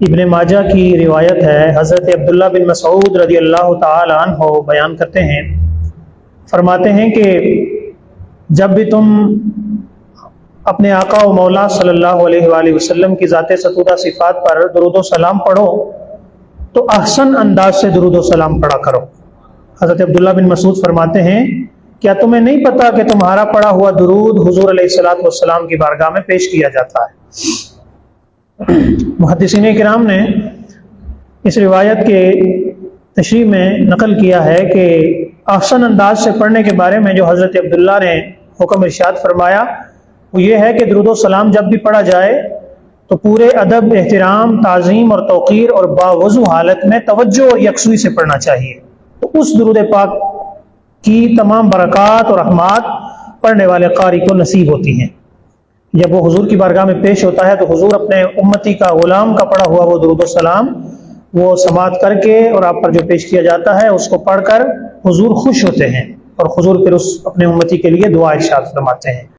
ابن ماجہ کی روایت ہے، حضرت عبداللہ بن مسعود رضی اللہ تعالی عنہ بیان کرتے ہیں، فرماتے ہیں کہ جب بھی تم اپنے آقا و مولا صلی اللہ علیہ وآلہ وسلم کی ذات ستودہ صفات پر درود و سلام پڑھو تو احسن انداز سے درود و سلام پڑھا کرو۔ حضرت عبداللہ بن مسعود فرماتے ہیں، کیا تمہیں نہیں پتا کہ تمہارا پڑھا ہوا درود حضور علیہ الصلوۃ والسلام کی بارگاہ میں پیش کیا جاتا ہے؟ محدثین کرام نے اس روایت کے تشریح میں نقل کیا ہے کہ احسن انداز سے پڑھنے کے بارے میں جو حضرت عبداللہ نے حکم ارشاد فرمایا وہ یہ ہے کہ درود و سلام جب بھی پڑھا جائے تو پورے ادب، احترام، تعظیم اور توقیر اور باوضو حالت میں توجہ اور یکسوئی سے پڑھنا چاہیے، تو اس درود پاک کی تمام برکات اور رحمات پڑھنے والے قاری کو نصیب ہوتی ہیں۔ جب وہ حضور کی بارگاہ میں پیش ہوتا ہے تو حضور اپنے امتی کا، غلام کا پڑھا ہوا وہ درود و سلام وہ سماعت کر کے اور آپ پر جو پیش کیا جاتا ہے اس کو پڑھ کر حضور خوش ہوتے ہیں اور حضور پھر اس اپنے امتی کے لیے دعا ارشاد فرماتے ہیں۔